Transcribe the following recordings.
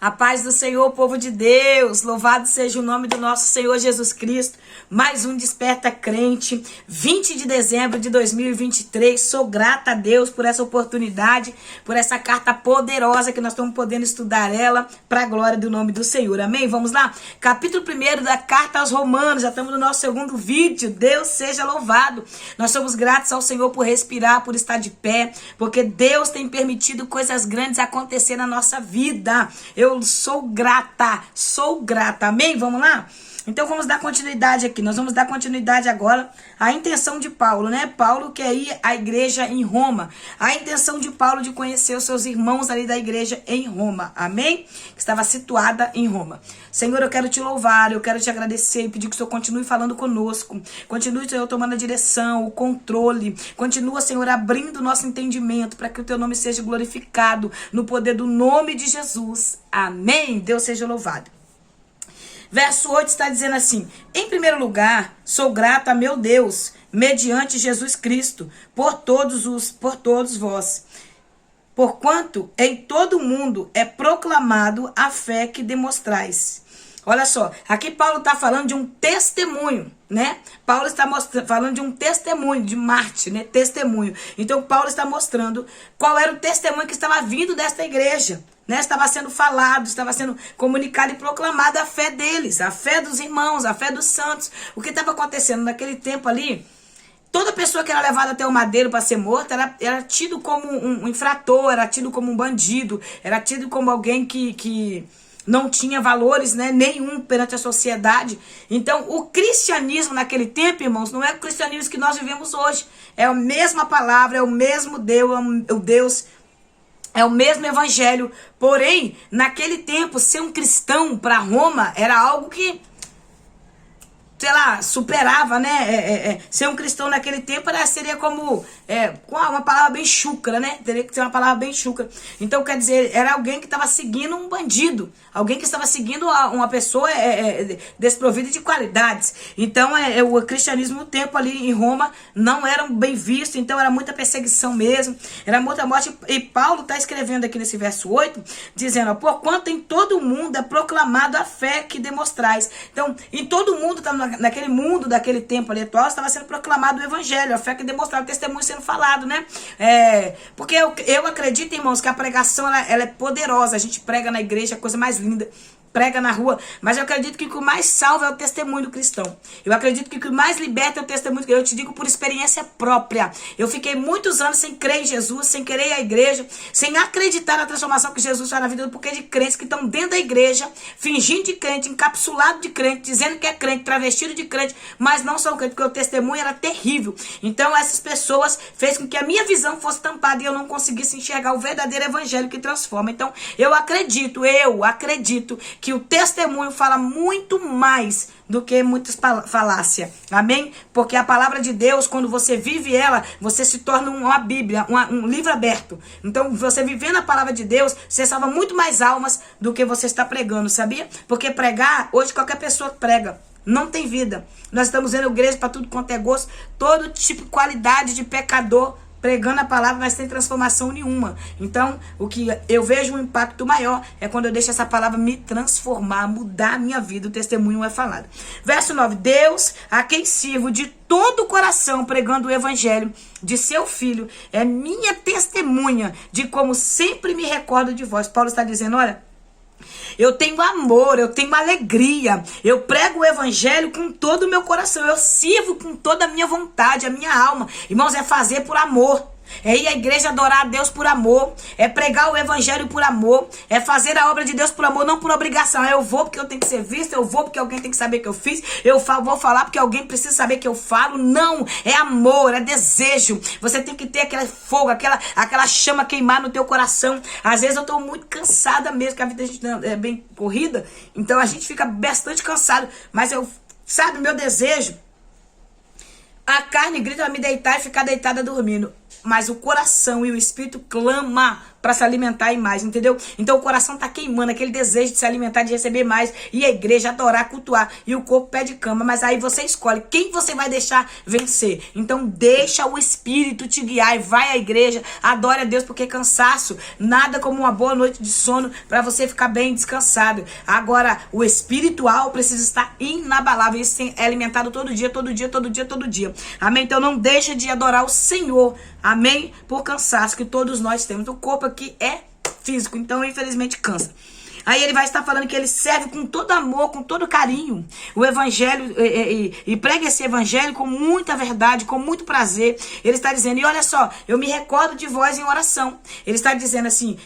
A paz do Senhor, povo de Deus, louvado seja o nome do nosso Senhor Jesus Cristo. Mais um Desperta Crente, 20 de dezembro de 2023. Sou grata a Deus por essa oportunidade, por essa carta poderosa que nós estamos podendo estudar ela para a glória do nome do Senhor. Amém? Vamos lá? Capítulo 1 da carta aos Romanos, já estamos no nosso segundo vídeo. Deus seja louvado. Nós somos gratos ao Senhor por respirar, por estar de pé, porque Deus tem permitido coisas grandes acontecer na nossa vida. Eu sou grata, amém? Vamos lá? Então vamos dar continuidade aqui, nós vamos dar continuidade agora à intenção de Paulo, né? Paulo quer ir à igreja em Roma, a intenção de Paulo de conhecer os seus irmãos ali da igreja em Roma, amém? Que estava situada em Roma. Senhor, eu quero te louvar, eu quero te agradecer e pedir que o Senhor continue falando conosco, continue, Senhor, tomando a direção, o controle, continua, Senhor, abrindo o nosso entendimento para que o teu nome seja glorificado no poder do nome de Jesus, amém? Deus seja louvado. Verso 8 está dizendo assim: em primeiro lugar, sou grato a meu Deus, mediante Jesus Cristo, por todos vós. Porquanto em todo o mundo é proclamado a fé que demonstrais. Olha só, aqui Paulo está falando de um testemunho, né? Paulo está falando de um testemunho, de Marte, né? Testemunho. Então Paulo está mostrando qual era o testemunho que estava vindo desta igreja, né? Estava sendo falado, estava sendo comunicado e proclamado a fé deles, a fé dos irmãos, a fé dos santos. O que estava acontecendo naquele tempo ali? Toda pessoa que era levada até o madeiro para ser morta era tido como um infrator, era tido como um bandido, era tido como alguém que não tinha valores, né, nenhum perante a sociedade. Então, o cristianismo naquele tempo, irmãos, não é o cristianismo que nós vivemos hoje. É a mesma palavra, é o mesmo Deus, é o mesmo evangelho. Porém, naquele tempo, ser um cristão para Roma era algo que, sei lá, superava, né? Ser um cristão naquele tempo seria como uma palavra bem chucra, né? Teria que ser uma palavra bem chucra. Então, quer dizer, era alguém que estava seguindo um bandido, alguém que estava seguindo uma pessoa desprovida de qualidades. Então, o cristianismo no tempo ali em Roma não era bem visto, então era muita perseguição mesmo, era muita morte. E Paulo está escrevendo aqui nesse verso 8, dizendo: porquanto em todo o mundo é proclamado a fé que demonstrais. Então, em todo o mundo, naquele mundo daquele tempo ali atual, estava sendo proclamado o evangelho, a fé que demonstrava, o testemunho sendo falado, né? Porque eu acredito, irmãos, que a pregação ela é poderosa. A gente prega na igreja, a coisa mais linda, prega na rua, mas eu acredito que o que mais salva é o testemunho do cristão. Eu acredito que o que mais liberta é o testemunho. Eu te digo por experiência própria. Eu fiquei muitos anos sem crer em Jesus, sem querer ir à igreja, sem acreditar na transformação que Jesus faz na vida, porque de crentes que estão dentro da igreja, fingindo de crente, encapsulado de crente, dizendo que é crente, travestido de crente, mas não são crentes, porque o testemunho era terrível. Então essas pessoas fez com que a minha visão fosse tampada e eu não conseguisse enxergar o verdadeiro evangelho que transforma. Então eu acredito que o testemunho fala muito mais do que muitas falácias, amém? Porque a palavra de Deus, quando você vive ela, você se torna uma Bíblia, um livro aberto. Então, você vivendo a palavra de Deus, você salva muito mais almas do que você está pregando, sabia? Porque pregar, hoje qualquer pessoa prega, não tem vida. Nós estamos vendo igreja para tudo quanto é gosto, todo tipo de qualidade de pecador, pregando a palavra, mas sem transformação nenhuma. Então, o que eu vejo um impacto maior é quando eu deixo essa palavra me transformar, mudar a minha vida. O testemunho é falado. Verso 9. Deus, a quem sirvo de todo o coração, pregando o evangelho de seu filho, é minha testemunha de como sempre me recordo de vós. Paulo está dizendo, olha, eu tenho amor, eu tenho alegria, eu prego o evangelho com todo o meu coração, eu sirvo com toda a minha vontade, a minha alma. Irmãos, é fazer por amor. É ir à igreja adorar a Deus por amor, é pregar o evangelho por amor, é fazer a obra de Deus por amor, não por obrigação. Eu vou porque eu tenho que ser visto, eu vou porque alguém tem que saber que eu fiz, vou falar porque alguém precisa saber que eu falo. Não, é amor, é desejo. Você tem que ter aquele fogo, aquela chama queimar no teu coração. Às vezes eu tô muito cansada mesmo, que a vida da gente é bem corrida, então a gente fica bastante cansado, mas sabe, meu desejo, a carne grita pra me deitar e ficar deitada dormindo. mas o coração e o espírito clama para se alimentar e mais, entendeu? Então o coração tá queimando, aquele desejo de se alimentar, de receber mais, e a igreja adorar, cultuar, e o corpo pede cama, mas aí você escolhe quem você vai deixar vencer. Então deixa o espírito te guiar e vai à igreja, adore a Deus, porque cansaço, nada como uma boa noite de sono para você ficar bem descansado. Agora, o espiritual precisa estar inabalável, isso é alimentado todo dia, todo dia, todo dia, todo dia. Amém? Então não deixa de adorar o Senhor, amém? Por cansaço que todos nós temos. O corpo aqui é físico, então infelizmente cansa. Aí ele vai estar falando que ele serve com todo amor, com todo carinho, o evangelho, e prega esse evangelho com muita verdade, com muito prazer. Ele está dizendo, e olha só, eu me recordo de vós em oração. Ele está dizendo assim,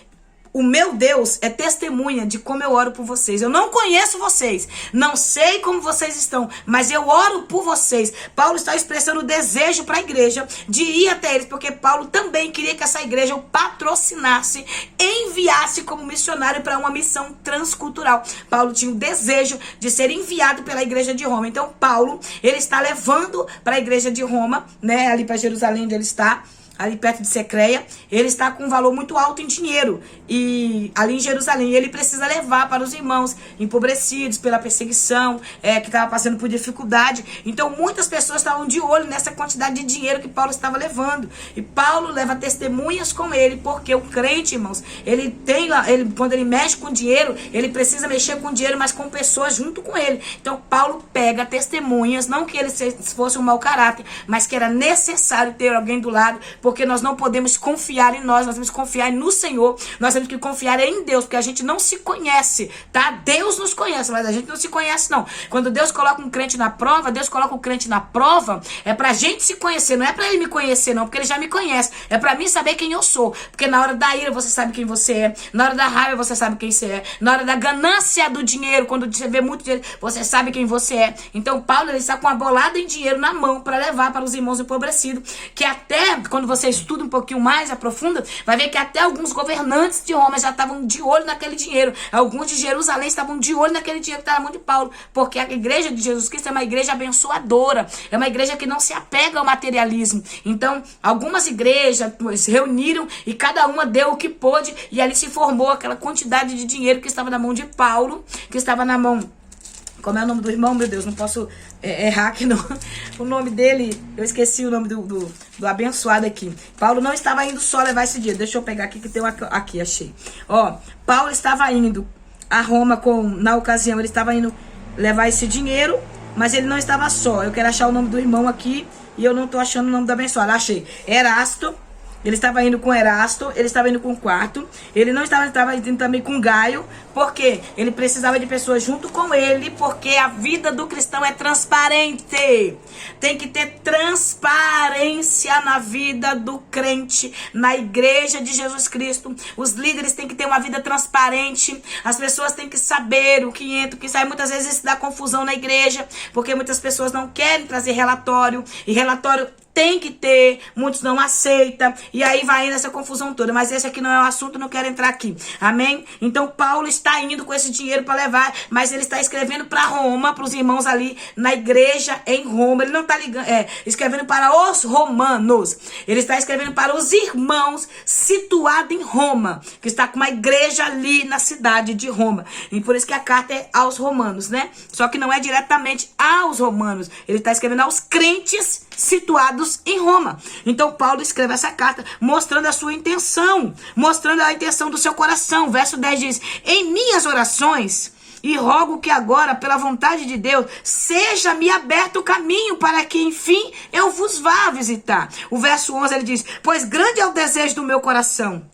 o meu Deus é testemunha de como eu oro por vocês. Eu não conheço vocês, não sei como vocês estão, mas eu oro por vocês. Paulo está expressando o desejo para a igreja de ir até eles, porque Paulo também queria que essa igreja o patrocinasse, enviasse como missionário para uma missão transcultural. Paulo tinha o desejo de ser enviado pela igreja de Roma. Então Paulo, ele está levando para a igreja de Roma, né, ali para Jerusalém onde ele está, ali perto de Secreia, ele está com um valor muito alto em dinheiro, e ali em Jerusalém ele precisa levar para os irmãos empobrecidos pela perseguição, que estava passando por dificuldade. Então muitas pessoas estavam de olho nessa quantidade de dinheiro que Paulo estava levando, e Paulo leva testemunhas com ele, porque o crente, irmãos, ele tem lá, quando ele mexe com dinheiro, ele precisa mexer com dinheiro, mas com pessoas junto com ele. Então Paulo pega testemunhas, não que ele fosse um mau caráter, mas que era necessário ter alguém do lado, porque nós não podemos confiar em nós temos que confiar no Senhor, nós temos que confiar em Deus, porque a gente não se conhece, tá? Deus nos conhece, mas a gente não se conhece, não. Quando Deus coloca um crente na prova, Deus coloca o crente na prova, é pra gente se conhecer, não é pra ele me conhecer, não, porque ele já me conhece, é pra mim saber quem eu sou, porque na hora da ira você sabe quem você é, na hora da raiva você sabe quem você é, na hora da ganância do dinheiro, quando você vê muito dinheiro, você sabe quem você é. Então Paulo, ele está com uma bolada em dinheiro na mão para levar para os irmãos empobrecidos, que até quando você estuda um pouquinho mais, aprofunda, vai ver que até alguns governantes de Roma já estavam de olho naquele dinheiro. Alguns de Jerusalém estavam de olho naquele dinheiro que estava na mão de Paulo, porque a igreja de Jesus Cristo é uma igreja abençoadora, é uma igreja que não se apega ao materialismo. Então, algumas igrejas se reuniram e cada uma deu o que pôde, e ali se formou aquela quantidade de dinheiro que estava na mão de Paulo, que estava na mão... Como é o nome do irmão? Meu Deus, não posso errar aqui não. O nome dele, eu esqueci o nome do abençoado aqui. Paulo não estava indo só levar esse dinheiro. Deixa eu pegar aqui que tem aqui, achei. Ó, Paulo estava indo a Roma na ocasião, ele estava indo levar esse dinheiro, mas ele não estava só. Eu quero achar o nome do irmão aqui e eu não estou achando o nome do abençoado. Achei. Erasto. Ele estava indo com Erasto, ele estava indo com Quarto, ele não estava indo também com Gaio, porque ele precisava de pessoas junto com ele, porque a vida do cristão é transparente. Tem que ter transparência na vida do crente, na igreja de Jesus Cristo. Os líderes têm que ter uma vida transparente, as pessoas têm que saber o que entra, o que sai. Muitas vezes isso dá confusão na igreja, porque muitas pessoas não querem trazer relatório, e relatório tem que ter, muitos não aceitam, e aí vai indo essa confusão toda. Mas esse aqui não é o assunto, não quero entrar aqui, amém? Então Paulo está indo com esse dinheiro para levar, mas ele está escrevendo para Roma, para os irmãos ali na igreja em Roma. Ele não está escrevendo para os romanos, ele está escrevendo para os irmãos situados em Roma, que está com uma igreja ali na cidade de Roma, e por isso que a carta é aos romanos, né? Só que não é diretamente aos romanos, ele está escrevendo aos crentes situados em Roma. Então Paulo escreve essa carta mostrando a sua intenção, mostrando a intenção do seu coração. Verso 10 diz: em minhas orações, e rogo que agora, pela vontade de Deus, seja-me aberto o caminho para que, enfim, eu vos vá visitar. O verso 11 ele diz: pois grande é o desejo do meu coração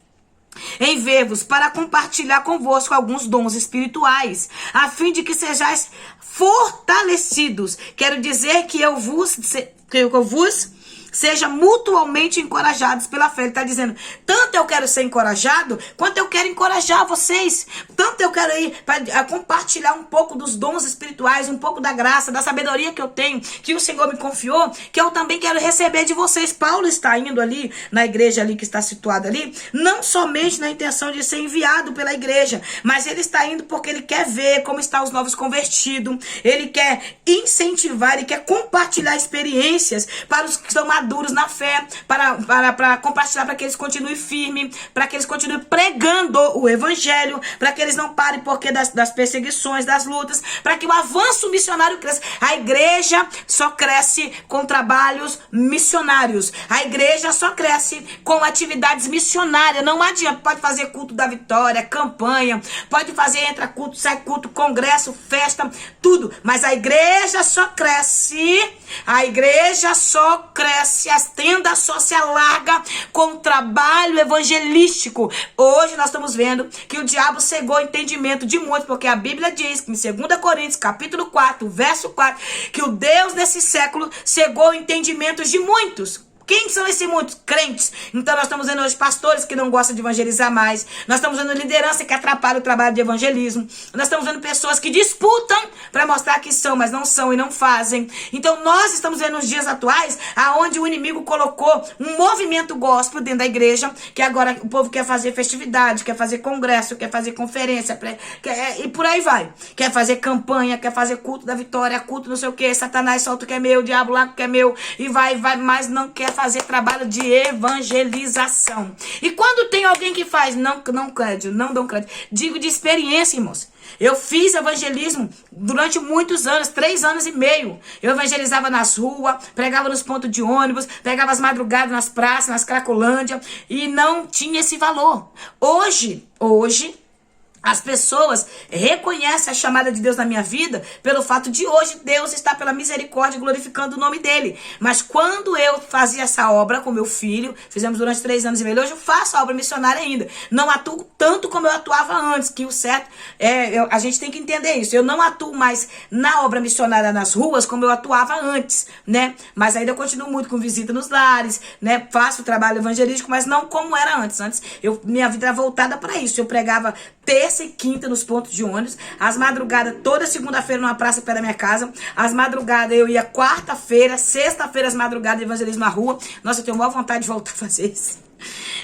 em ver-vos, para compartilhar convosco alguns dons espirituais, a fim de que sejais fortalecidos. Quero dizer que eu vos seja mutualmente encorajados pela fé. Ele está dizendo, tanto eu quero ser encorajado, quanto eu quero encorajar vocês. Tanto eu quero ir para compartilhar um pouco dos dons espirituais, um pouco da graça, da sabedoria que eu tenho, que o Senhor me confiou, que eu também quero receber de vocês. Paulo está indo ali, na igreja ali que está situada ali, não somente na intenção de ser enviado pela igreja, mas ele está indo porque ele quer ver como estão os novos convertidos, ele quer incentivar, ele quer compartilhar experiências para os que estão maduros maduros na fé, para compartilhar, para que eles continuem firmes, para que eles continuem pregando o evangelho, para que eles não parem porque das perseguições, das lutas, para que o avanço missionário cresça. A igreja só cresce com trabalhos missionários. A igreja só cresce com atividades missionárias. Não adianta, pode fazer culto da vitória, campanha, pode fazer, entra culto, sai culto, congresso, festa, tudo. Mas a igreja só cresce, a tenda só se alarga com o trabalho evangelístico. Hoje nós estamos vendo que o diabo cegou o entendimento de muitos, porque a Bíblia diz que em 2 Coríntios, capítulo 4, verso 4, que o Deus desse século cegou o entendimento de muitos. Quem são esses muitos? Crentes. Então nós estamos vendo hoje pastores que não gostam de evangelizar mais. Nós estamos vendo liderança que atrapalha o trabalho de evangelismo. Nós estamos vendo pessoas que disputam para mostrar que são, mas não são e não fazem. Então nós estamos vendo nos dias atuais aonde o inimigo colocou um movimento gospel dentro da igreja, que agora o povo quer fazer festividade, quer fazer congresso, quer fazer conferência, e por aí vai. Quer fazer campanha, quer fazer culto da vitória, culto não sei o que, Satanás solta o que é meu, o diabo lá o que é meu, e vai, mas não quer fazer trabalho de evangelização. E quando tem alguém que faz, não dão crédito. Digo de experiência, irmãos. Eu fiz evangelismo durante muitos anos, 3 anos e meio. Eu evangelizava nas ruas, pregava nos pontos de ônibus, pegava as madrugadas nas praças, nas Cracolândia, e não tinha esse valor. Hoje, as pessoas reconhecem a chamada de Deus na minha vida pelo fato de hoje Deus está pela misericórdia glorificando o nome dele. Mas quando eu fazia essa obra com meu filho, fizemos durante 3 anos e meio, hoje eu faço a obra missionária ainda. Não atuo tanto como eu atuava antes, que o certo a gente tem que entender isso. Eu não atuo mais na obra missionária nas ruas como eu atuava antes, né? Mas ainda eu continuo muito com visita nos lares, né? Faço trabalho evangelístico, mas não como era antes. Antes minha vida era voltada para isso. Eu pregava terça e quinta nos pontos de ônibus, as madrugadas toda segunda-feira numa praça perto da minha casa, as madrugadas eu ia quarta-feira, sexta-feira as madrugadas de evangelismo na rua. Nossa, eu tenho maior vontade de voltar a fazer isso.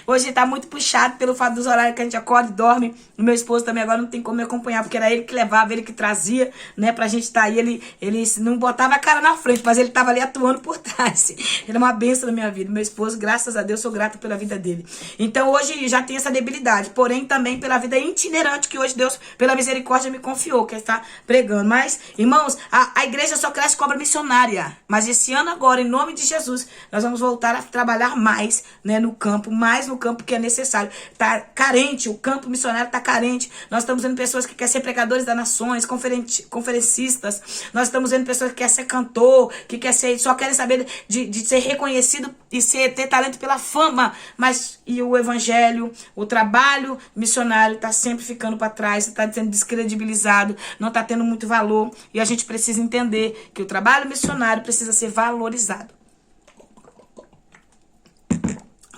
Hoje tá muito puxado pelo fato dos horários que a gente acorda e dorme. O meu esposo também agora não tem como me acompanhar, porque era ele que levava, ele que trazia, né, pra gente estar aí. Ele não botava a cara na frente, mas ele tava ali atuando por trás. Ele é uma bênção na minha vida. Meu esposo, graças a Deus, sou grata pela vida dele. Então hoje já tem essa debilidade, porém também pela vida itinerante que hoje Deus, pela misericórdia, me confiou, que está pregando. Mas, irmãos, a igreja só cresce com obra missionária. Mas esse ano agora, em nome de Jesus, nós vamos voltar a trabalhar mais, né, no campo, mais no campo que é necessário. Tá carente, o campo missionário tá carente. Nós estamos vendo pessoas que querem ser pregadores das nações, conferencistas. Nós estamos vendo pessoas que querem ser cantor, que só querem saber de ser reconhecido e ter talento pela fama. Mas e o evangelho, o trabalho missionário tá sempre ficando para trás, tá sendo descredibilizado, não tá tendo muito valor. E a gente precisa entender que o trabalho missionário precisa ser valorizado.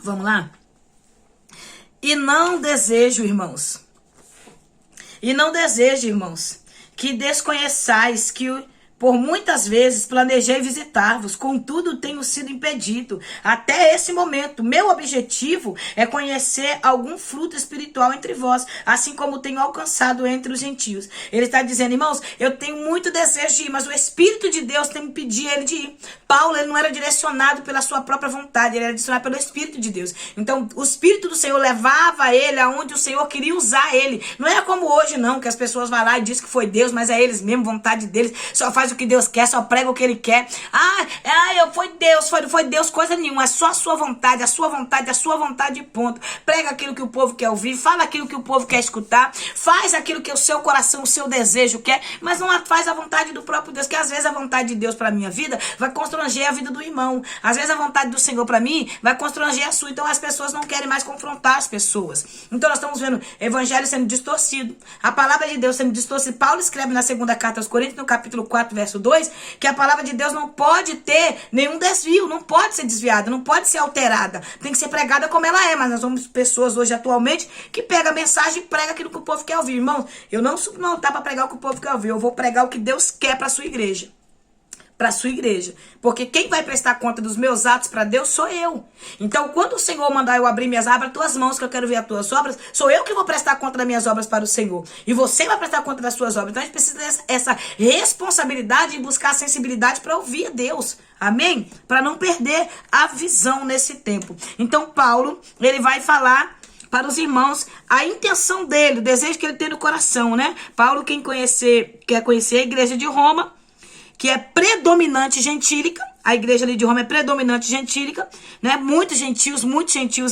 Vamos lá? E não desejo, irmãos, que desconheçais que por muitas vezes planejei visitar-vos, contudo tenho sido impedido até esse momento. Meu objetivo é conhecer algum fruto espiritual entre vós, assim como tenho alcançado entre os gentios. Ele está dizendo, irmãos, eu tenho muito desejo de ir, mas o Espírito de Deus tem que pedir ele de ir. Paulo, ele não era direcionado pela sua própria vontade, ele era direcionado pelo Espírito de Deus. Então, o Espírito do Senhor levava ele aonde o Senhor queria usar ele. Não é como hoje, não, que as pessoas vão lá e dizem que foi Deus, mas é eles mesmo, vontade deles, só faz o que Deus quer, só prega o que ele quer. Foi Deus, coisa nenhuma, é só a sua vontade, ponto. Prega aquilo que o povo quer ouvir, fala aquilo que o povo quer escutar, faz aquilo que o seu coração, o seu desejo quer, mas não faz a vontade do próprio Deus, que às vezes a vontade de Deus para minha vida vai constranger a vida do irmão, às vezes a vontade do Senhor para mim vai constranger a sua, então as pessoas não querem mais confrontar as pessoas. Então nós estamos vendo evangelho sendo distorcido, a palavra de Deus sendo distorcida. Paulo escreve na segunda carta aos Coríntios, no capítulo 4, verso 2, que a palavra de Deus não pode ter nenhum desvio, não pode ser desviada, não pode ser alterada, tem que ser pregada como ela é. Mas nós somos pessoas hoje atualmente que pega a mensagem e prega aquilo que o povo quer ouvir. Irmão, eu não subo no altar para pregar o que o povo quer ouvir, eu vou pregar o que Deus quer para a sua igreja. para a sua igreja. Porque quem vai prestar conta dos meus atos para Deus sou eu. Então, quando o Senhor mandar eu abrir minhas abra tuas mãos, que eu quero ver as tuas obras, sou eu que vou prestar conta das minhas obras para o Senhor. E você vai prestar conta das suas obras. Então, a gente precisa dessa responsabilidade e buscar a sensibilidade para ouvir a Deus. Amém? Para não perder a visão nesse tempo. Então, Paulo, ele vai falar para os irmãos a intenção dele, o desejo que ele tem no coração, né? Paulo, quer conhecer a igreja de Roma, que é predominante gentílica. A igreja ali de Roma é predominante gentílica, né? Muitos gentios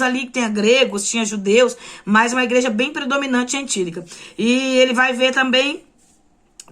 ali, que tinha gregos, tinha judeus, mas uma igreja bem predominante gentílica. E ele vai ver também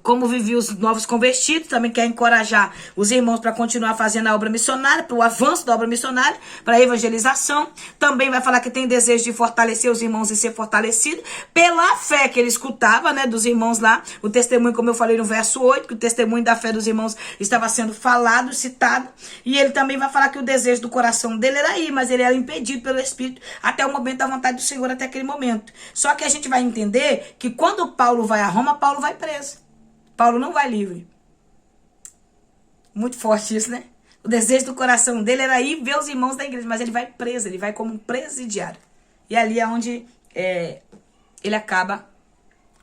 como viviam os novos convertidos, também quer encorajar os irmãos para continuar fazendo a obra missionária, para o avanço da obra missionária, para a evangelização. Também vai falar que tem desejo de fortalecer os irmãos e ser fortalecido pela fé que ele escutava, né, dos irmãos lá. O testemunho, como eu falei no verso 8, que o testemunho da fé dos irmãos estava sendo falado, citado. E ele também vai falar que o desejo do coração dele era ir, mas ele era impedido pelo Espírito até o momento da vontade do Senhor, até aquele momento. Só que a gente vai entender que quando Paulo vai a Roma, Paulo vai preso. Paulo não vai livre. Muito forte isso, né? O desejo do coração dele era ir ver os irmãos da igreja, mas ele vai preso, ele vai como um presidiário. E ali é onde ele acaba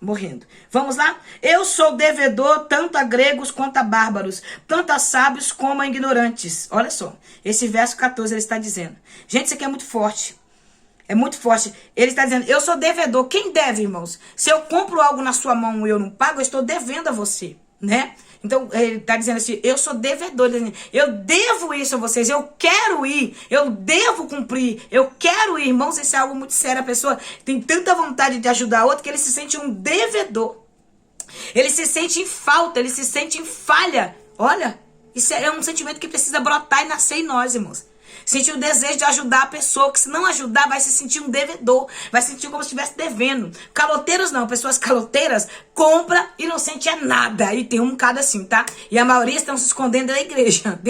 morrendo. Vamos lá? Eu sou devedor tanto a gregos quanto a bárbaros, tanto a sábios como a ignorantes. Olha só, esse verso 14 ele está dizendo. Gente, isso aqui é muito forte. É muito forte. Ele está dizendo, eu sou devedor. Quem deve, irmãos? Se eu compro algo na sua mão e eu não pago, eu estou devendo a você, né? Então, ele está dizendo assim, eu sou devedor. Eu devo isso a vocês, eu quero ir, eu devo cumprir, eu quero ir. Irmãos, isso é algo muito sério. A pessoa tem tanta vontade de ajudar a outra que ele se sente um devedor. Ele se sente em falta, ele se sente em falha. Olha, isso é um sentimento que precisa brotar e nascer em nós, irmãos. Sentir o desejo de ajudar a pessoa, que se não ajudar vai se sentir um devedor, vai se sentir como se estivesse devendo. Caloteiros não, pessoas caloteiras compram e não sente nada. E tem um bocado assim, tá? E a maioria estão se escondendo dentro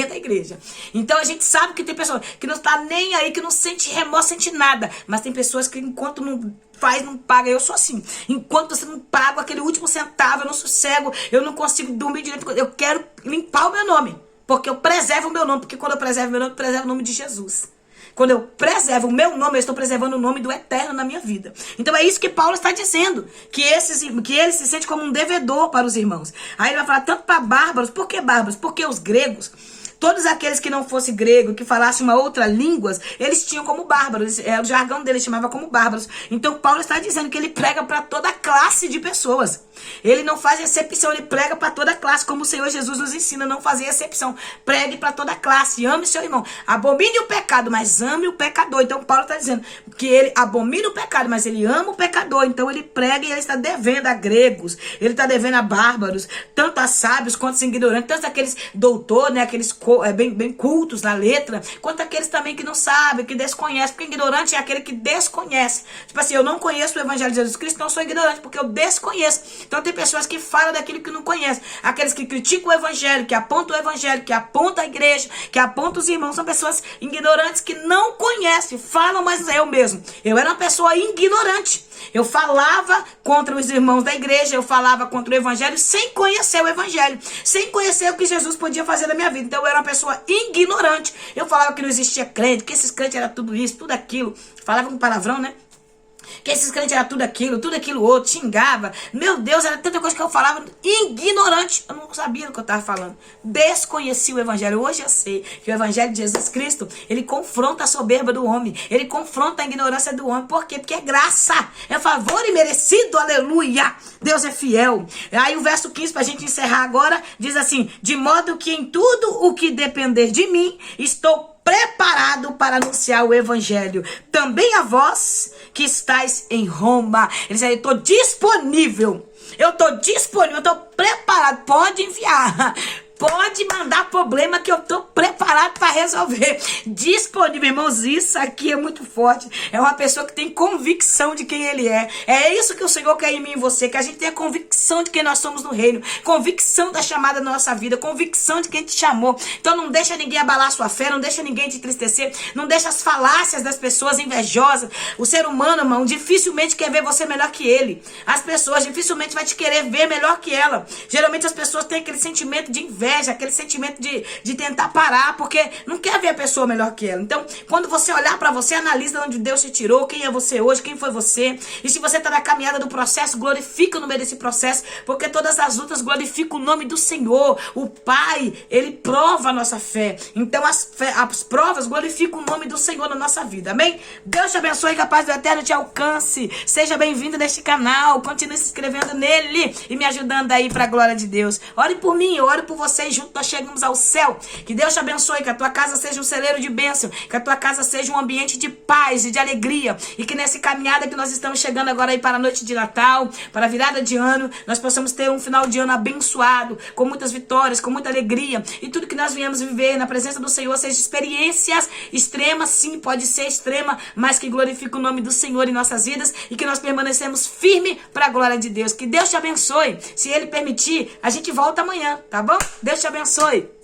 da igreja. Então a gente sabe que tem pessoas que não está nem aí, que não sente remorso, sente nada. Mas tem pessoas que enquanto não faz, não paga. Eu sou assim. Enquanto você não paga aquele último centavo, eu não sossego, eu não consigo dormir direito. Eu quero limpar o meu nome. Porque eu preservo o meu nome. Porque quando eu preservo o meu nome, eu preservo o nome de Jesus. Quando eu preservo o meu nome, eu estou preservando o nome do Eterno na minha vida. Então é isso que Paulo está dizendo. Que ele se sente como um devedor para os irmãos. Aí ele vai falar tanto para bárbaros. Por que bárbaros? Porque os gregos, todos aqueles que não fossem grego, que falassem uma outra língua, eles tinham como bárbaros. O jargão deles chamava como bárbaros. Então Paulo está dizendo que ele prega para toda classe de pessoas. Ele não faz exceção, ele prega para toda classe, como o Senhor Jesus nos ensina a não fazer exceção. Pregue para toda classe, ame seu irmão. Abomine o pecado, mas ame o pecador. Então Paulo está dizendo que ele abomina o pecado, mas ele ama o pecador. Então ele prega e ele está devendo a gregos, ele está devendo a bárbaros, tanto a sábios quanto a ignorantes, tanto aqueles doutores, né, aqueles bem cultos na letra, quanto aqueles também que não sabem, que desconhecem. Porque ignorante é aquele que desconhece. Tipo assim, eu não conheço o Evangelho de Jesus Cristo, então eu sou ignorante, porque eu desconheço. Então tem pessoas que falam daquilo que não conhecem. Aqueles que criticam o Evangelho, que apontam o Evangelho, que apontam a igreja, que apontam os irmãos, são pessoas ignorantes que não conhecem. Falam, mas eu mesmo. Eu era uma pessoa ignorante. Eu falava contra os irmãos da igreja, eu falava contra o Evangelho sem conhecer o Evangelho, sem conhecer o que Jesus podia fazer na minha vida. Então eu era uma pessoa ignorante. Eu falava que não existia crente, que esses crentes eram tudo isso, tudo aquilo. Falava com palavrão, né? Que esses crentes eram tudo aquilo outro, xingava. Meu Deus, era tanta coisa que eu falava, ignorante. Eu não sabia do que eu estava falando. Desconheci o Evangelho. Hoje eu sei que o Evangelho de Jesus Cristo, ele confronta a soberba do homem. Ele confronta a ignorância do homem. Por quê? Porque é graça, é favor e merecido, aleluia. Deus é fiel. Aí o verso 15, para a gente encerrar agora, diz assim: de modo que em tudo o que depender de mim, estou preparado para anunciar o Evangelho. Também a vós que estáis em Roma. Ele diz: eu estou disponível. Eu estou preparado. Pode enviar. Pode mandar problema que eu estou preparado para resolver. Disponível, irmãos, isso aqui é muito forte. É uma pessoa que tem convicção de quem ele é. É isso que o Senhor quer em mim e em você, que a gente tenha convicção de quem nós somos no reino, convicção da chamada da nossa vida, convicção de quem te chamou. Então não deixa ninguém abalar sua fé, não deixa ninguém te entristecer, não deixa as falácias das pessoas invejosas. O ser humano, irmão, dificilmente quer ver você melhor que ele. As pessoas dificilmente vão te querer ver melhor que ela. Geralmente as pessoas têm aquele sentimento de inveja. inveja, aquele sentimento de tentar parar, porque não quer ver a pessoa melhor que ela. Então, quando você olhar para você, analisa onde Deus te tirou, quem é você hoje, quem foi você. E se você está na caminhada do processo, glorifica no meio desse processo, porque todas as lutas glorificam o nome do Senhor. O Pai, Ele prova a nossa fé. Então, as provas glorificam o nome do Senhor na nossa vida. Amém? Deus te abençoe, que a paz do Eterno te alcance. Seja bem-vindo neste canal. Continue se inscrevendo nele e me ajudando aí para a glória de Deus. Ore por mim, eu oro por vocês. Juntos nós chegamos ao céu. Que Deus te abençoe, que a tua casa seja um celeiro de bênção, que a tua casa seja um ambiente de paz e de alegria, e que nessa caminhada que nós estamos chegando agora aí para a noite de Natal, para a virada de ano, nós possamos ter um final de ano abençoado, com muitas vitórias, com muita alegria, e tudo que nós viemos viver na presença do Senhor seja experiências extremas, sim, pode ser extrema, mas que glorifique o nome do Senhor em nossas vidas, e que nós permanecemos firmes para a glória de Deus. Que Deus te abençoe. Se Ele permitir, a gente volta amanhã, tá bom? Deus te abençoe.